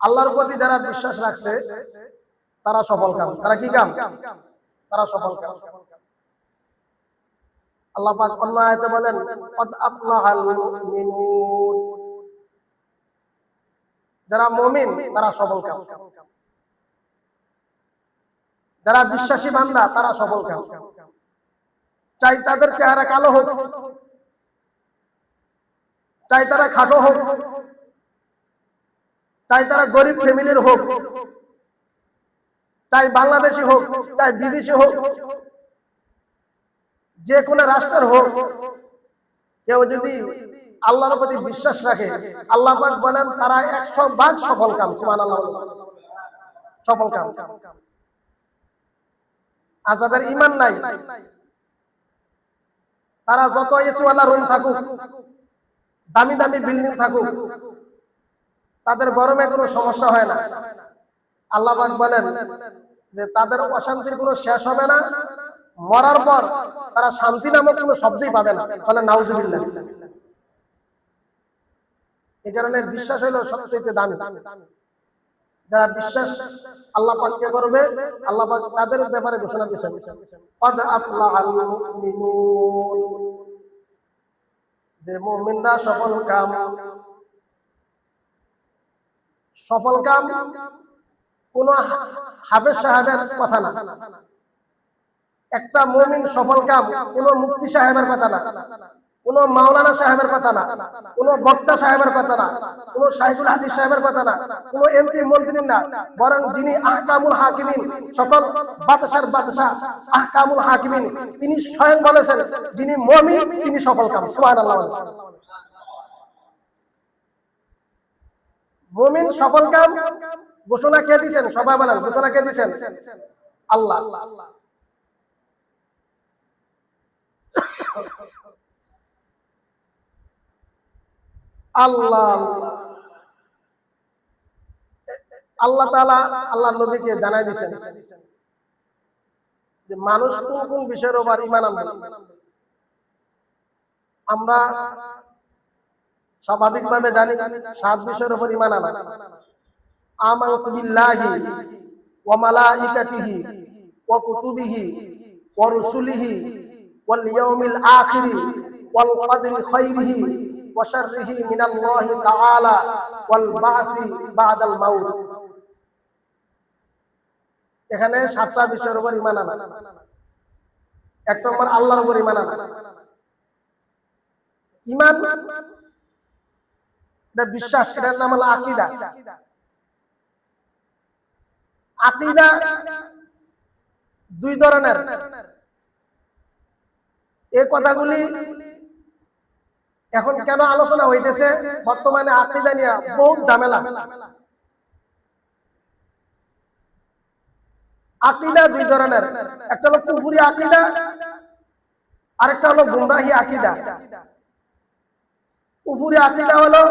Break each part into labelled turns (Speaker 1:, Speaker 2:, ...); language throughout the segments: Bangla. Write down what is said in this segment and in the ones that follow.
Speaker 1: আল্লাহর প্রতি যারা বিশ্বাস রাখছে তারা সফল কাম। তারা কি কাম? তারা সফল কাম। আল্লাহ পাক অন্য আয়াতে বলেন কদ আফলাহাল মুমিনুন, যারা মুমিন তারা সফল কাম, যারা বিশ্বাসী বান্দা তারা সফল কাম। চাই তাদের চেহারা কালো হোক, চাই তারা খাটো হোক, চাই তারা গরিব ফ্যামিলির হোক, চাই বাংলাদেশি হোক, চাই বিদেশি হোক, যে কোনো রাষ্ট্রের হোক, কেউ যদি আল্লাহর প্রতি বিশ্বাস রাখে আল্লাহ পাক বলেন তারা 100% সফল কাম। সুবহানাল্লাহ, সফল কাম। আর যাদের ঈমান নাই তারা যত এসিওয়ালা রুম থাকুক, দামি দামি বিল্ডিং থাকুক, তাদের গরমে কোনো সমস্যা হয় না। আল্লাহ পাক বলেন যে তাদের অশান্তির কোনো শেষ হবে না, মরার পর তারা শান্তি নামক কোনো শব্দই পাবে না। বলে নাউজুবিল্লাহ। এই কারণে বিশ্বাস হলো সবচেয়ে দামি। যারা বিশ্বাস আল্লাহ পাককে করবে, আল্লাহ পাক তাদের ব্যাপারে ঘোষণা দিয়েছেন কদ আফলাহাল মুমিনুন, যে মুমিনরা সফল কাম। সফল কাম কোন হাফেজ সাহেবের কথা না, একটা মুমিন সফল কাম কোন মুফতি সাহেবের কথা না, কোন মাওলানা সাহেবের কথা না, কোন বক্তা সাহেবের কথা না, কোন শাইখুল হাদিস সাহেবের কথা না, কোন এমপি মন্ত্রী না, বরং যিনি আহকামুল হাকিমিন, সকল বাদশার বাদশা আহকামুল হাকিমিন, তিনি স্বয়ং বলেছেন যিনি মুমিন তিনি সফল কাম। সুবহানাল্লাহ। মুমিন সফল কাম ঘোষণা কে দিয়েছেন? সবাই বলেন, ঘোষণা কে দিয়েছেন? আল্লাহ। আল্লাহ আল্লাহ তাআলা আল্লাহ নবীকে জানাই দিয়েছেন যে মানুষ কোন কোন বিষয়ের উপর ঈমান আনবে। আমরা স্বাভাবিকভাবে জানি 7 বিষয়ের উপর ঈমান আনা। আমানতু বিল্লাহি ওয়া মালাইকাতিহি ওয়া কুতুবিহি ওয়া রুসুলিহি ওয়াল ইয়াউমিল আখির ওয়াল কদরি খাইরিহি ওয়া শাররিহি মিনাল্লাহি তাআলা ওয়াল বাসি বাদাল মাউত। এখানে 7টা বিষয়ের উপর ঈমান আনা। 1 নম্বর আল্লাহর উপর ঈমান আনা। ঈমান এটা বিশ্বাস, এটার নাম হলো আকীদা। আকীদা 2 ধরনের। এই কথাগুলি এখন কেন আলোচনা হইতেছে? বর্তমানে আকীদা নিয়ে বহুত ঝামেলা। আকীদা 2 ধরনের, একটা হলো কুফরি আকীদা, আরেকটা হলো গুমরাহি আকীদা। কুফরি আকীদা হলো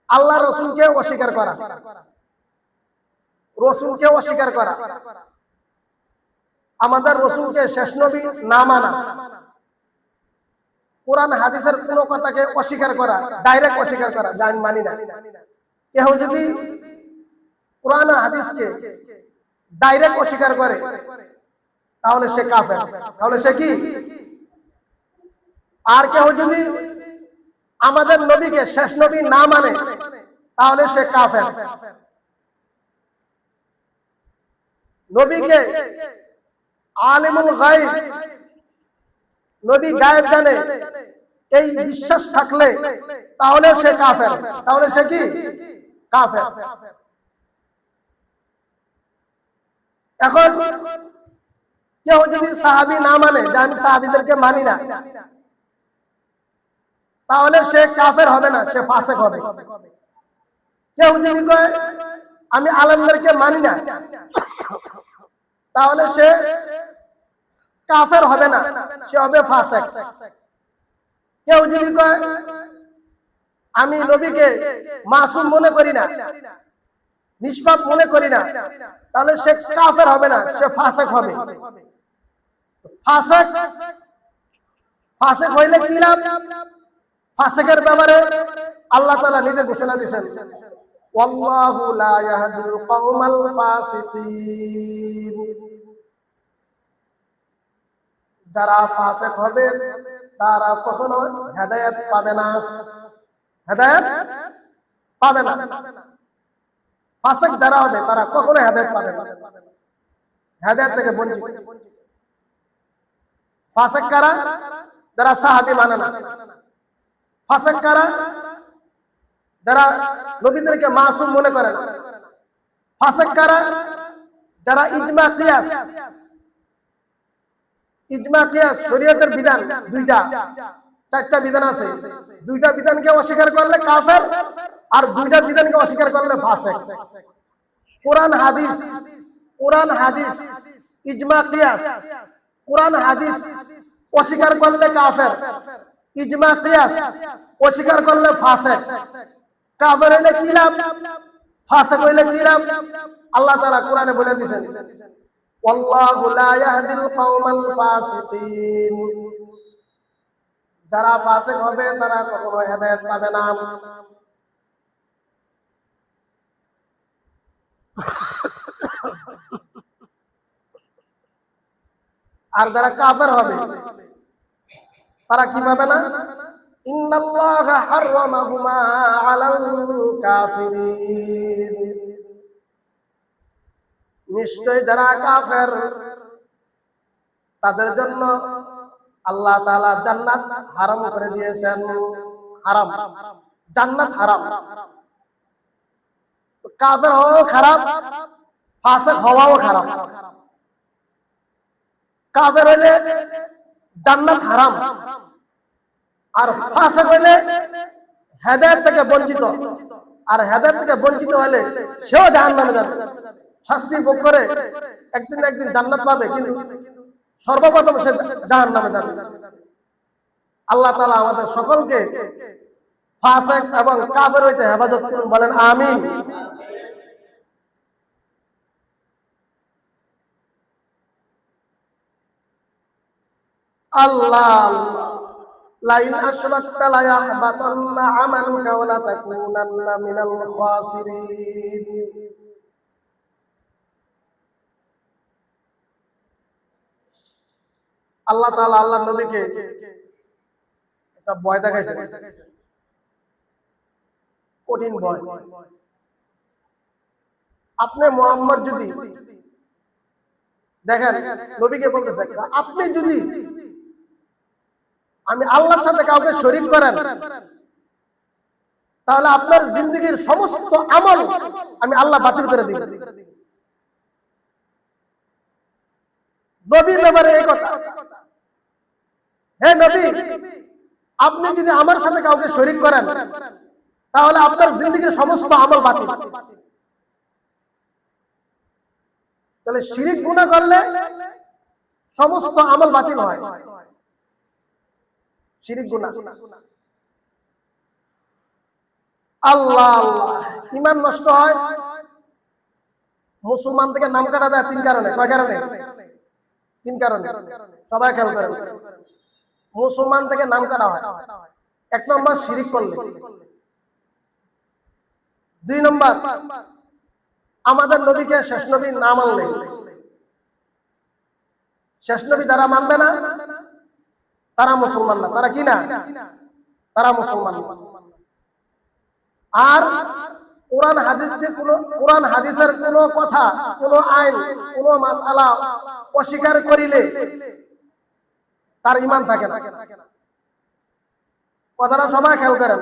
Speaker 1: আল্লাহ রাসূলকে অস্বীকার করা, রাসূলকে অস্বীকার করা, আমাদের রাসূলকে শেষ নবী না মানা, কোরআন হাদিসের কোনো কথাকে অস্বীকার করা, ডাইরেক্ট অস্বীকার করা, যা আমি মানি না। কেউ যদি কোরআন হাদিসকে ডাইরেক্ট অস্বীকার করে তাহলে সে কাফের। তাহলে সে কি? আর কেউ যদি আমাদের নবীকে শেষ নবী না মানে তাহলে সে কাফের। নবীকে আলিমুল গায়ব, নবী গায়েব জানে, এই বিশ্বাস থাকলে তাহলে সে কাফের। তাহলে সে কি? কাফের। এখন কেউ যদি সাহাবী না মানে, যে আমি সাহাবীদেরকে মানি না, তাহলে সে কাফের হবে না, সে ফাসিক হবে। কেউ যদি কয় আমি আলেমদেরকে মানি না, তাহলে সে কাফের হবে না, সে হবে ফাসিক। কেউ যদি কয় আমি নবীকে মাসুম মনে করি না, নিষ্পাপ মনে করি না, তাহলে সে কাফের হবে না, সে ফাসিক হবে। ফাসিক হইলে কি লাভ? ফাসিকের ব্যাপারে আল্লাহ তাআলা নিজে ঘোষণা দিয়েছেন, ওয়াল্লাহু লা ইয়াহদিল কওমাল ফাসিকিন। যারা ফাসিক হবে তারা কখনো হেদায়েত পাবে না, হেদায়েত পাবে না। ফাসিক যারা হবে তারা কখনো হেদায়েত পাবে না, হেদায়েত থেকে বঞ্চিত। ফাসিক কারা? যারা সাহাবী মানে না। ফাসিক কারা? যারা নবীদেরকে মাসুম মনে করে না। ফাসিক কারা? যারা ইজমা কিয়াস, ইজমা কিয়াস শরীয়তের বিধান দুইটা, চারটা বিধান আছে, দুইটা বিধানকে অস্বীকার করলে কাফের, আর দুইটা বিধানকে অস্বীকার করলে ফাসিক। কোরআন হাদিস, কোরআন হাদিস, ইজমা কিয়াস, কোরআন হাদিস অস্বীকার করলে কাফের, ইজমা কিয়াস অস্বীকার করলে ফাসিক। কাফের হইলে কি লাভ, ফাসিক হইলে কি লাভ? আল্লাহ তাআলা কোরআনে বলে দিয়েছেন, ওয়াল্লাহু লা ইয়াহদিল কওমাল ফাসিকিন। যারা ফাসিক হবে তারা কখনো হেদায়েত পাবে না। আর যারা কাফের হবে তারা কি পাবে না? ইন্নাল্লাহা হাররামাহুমা আলাল কাফিরিন। নিশ্চয় যারা কাফের তাদের জন্য আল্লাহ তাআলা জান্নাত হারাম করে দিয়েছেন। হারাম, জান্নাত হারাম। তো কাফের হওয়াও খারাপ, ফাসিক হওয়াও খারাপ। কাফের হইলে জান্নাত হারাম, আর ফাসিক হইলে হেদায়েত থেকে বঞ্চিত। আর হেদায়েত থেকে বঞ্চিত হলে সেও জাহান্নামে যাবে, শাস্তি ভোগ করে একদিন না একদিন জান্নাত পাবে, কিন্তু সর্বপ্রথম সে জাহান্নামে যাবে। আল্লাহ তাআলা আমাদের সকলকে ফাসিক এবং কাফের হইতে হেফাজত করুন, বলেন আমিন। আল্লাহ লাইন আশরাকতা লা ইয়াহবাতান্না আমালুকা ওয়া লা তাকুনান্না মিনাল খাসিরিন। আল্লাহ তাআলা আল্লাহর নবীকে একটা ভয় দেখাইছে, কঠিন ভয়। আপনি মুহাম্মদ যদি দেখেন, নবীকে বলতেছে, আপনি যদি আমি আল্লাহর সাথে কাউকে শরীক করেন তাহলে আপনার জিন্দেগীর সমস্ত আমল আমি আল্লাহ বাতিল করে দিব। নবীর ব্যাপারে এই কথা, হে নবী, আপনি যদি আমার সাথে কাউকে শরীক করেন তাহলে আপনার জিন্দেগীর সমস্ত আমল বাতিল। তাহলে শিরিক গুনাহ করলে সমস্ত আমল বাতিল হয়, শিরিক গুনাহ। আল্লাহ আল্লাহ, ঈমান নষ্ট হয়। মুসলমান থেকে নাম কাটা যায় তিন কারণে। কয় কারণে? তিন কারণে। সবাই খেয়াল করেন, মুসলমান থেকে নাম কাটা হয়। এক নম্বর শিরিক করলে, দুই নম্বর আমাদের নবীকে শেষ নবী না মানলে। শেষ নবী যারা মানবে না তারা মুসলমান না। তারা কি না? তারা মুসলমান না। আর কোরআন হাদিস, যে কোরআন হাদিসের কোন কথা, কোন আইন, কোন মাসআলা অস্বীকার করিলে তার ঈমান থাকে না। কথাটা সবাই খেয়াল করেন।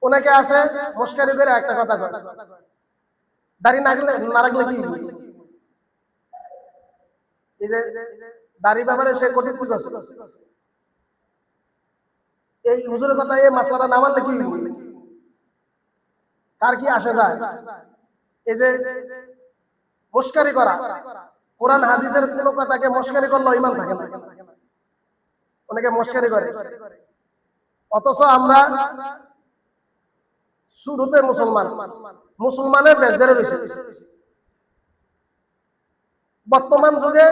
Speaker 1: অনেকে আছে মস্কারি করে একটা কথা কয়, দাড়ি না রাখলে কি? এই যে দাড়ি ব্যাপারে সে কঠিন করছে, এই হুজুরের কথা, এই মাসলাটা না মানলে কি? কার কি আসে যায়? এই যে মস্কারি করা, কোরআন হাদিসের কোন কথাকে মস্কারি করলে ঈমান থাকে না। অনেকে মস্কারি করে, অথচ আমরা শুরুতে মুসলমান, মুসলমানের বেশ ধরে রয়েছে। বর্তমান যুগে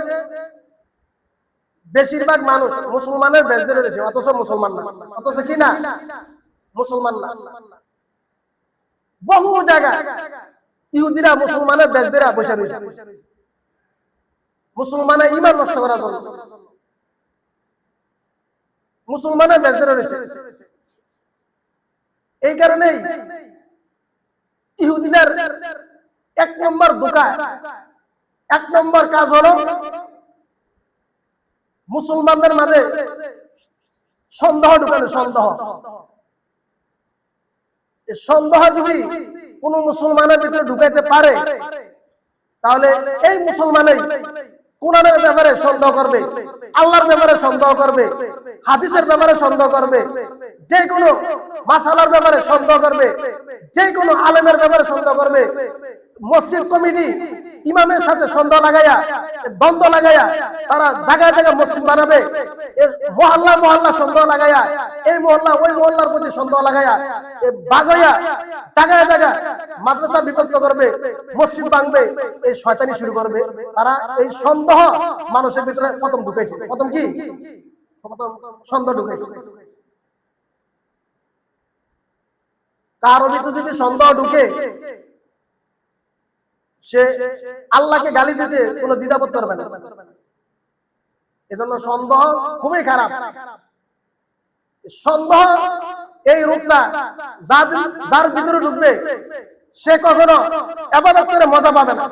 Speaker 1: বেশিরভাগ মানুষ মুসলমানের বেশ ধরে রয়েছে, অথচ মুসলমান না। অথচ কি না? মুসলমান না। বহু জায়গায় ইহুদিরা মুসলমানের বেশদেরা বসে রয়েছে, মুসলমানের ঈমান নষ্ট করার জন্য মুসলমানের বেশদেরা রয়েছে। এই কারণেই ইহুদিদের এক নম্বর ধোঁকা, এক নম্বর কাজ হলো মুসলমানদের মাঝে সন্দেহ ঢুকানো। সন্দেহ যদি কোন মুসলমানের ভিতরে ঢুকাইতে পারে, তাহলে এই মুসলমানই কোরআনের ব্যাপারে সন্দেহ করবে, আল্লাহর ব্যাপারে সন্দেহ করবে, হাদিসের ব্যাপারে সন্দেহ করবে, যে কোনো মাসালার ব্যাপারে সন্দেহ করবে, যে কোনো আলেমের ব্যাপারে সন্দেহ করবে। মসজিদ কমিটি ইমামের সাথে সন্দেহ লাগাইয়া, দ্বন্দ্ব লাগাইয়া তারা জায়গায় জায়গায় মসজিদ বানাবে। মহল্লা মহল্লা সন্দেহ লাগাইয়া, এই মহল্লা ওই মহল্লার প্রতি সন্দেহ লাগাইয়া বাগাইয়া জায়গায় জায়গায় মাদ্রাসা বিভক্ত করবে, মসজিদ ভাঙবে, এই শয়তানি শুরু করবে। তারা এই সন্দেহ মানুষের ভিতরে প্রথম ঢুকেছে। প্রথম কি সন্দেহ ঢুকেছে। কারো ভিতরে যদি সন্দেহ ঢুকে, সে আল্লাহকে গালি দিতে কোনো দ্বিধাবোধ করবে না। এজন্য সন্দেহ খুবই খারাপ। সন্দেহ এই রূপটা যার ভিতরে ঢুকবে, সে কখনো ইবাদত করে মজা পাবে না।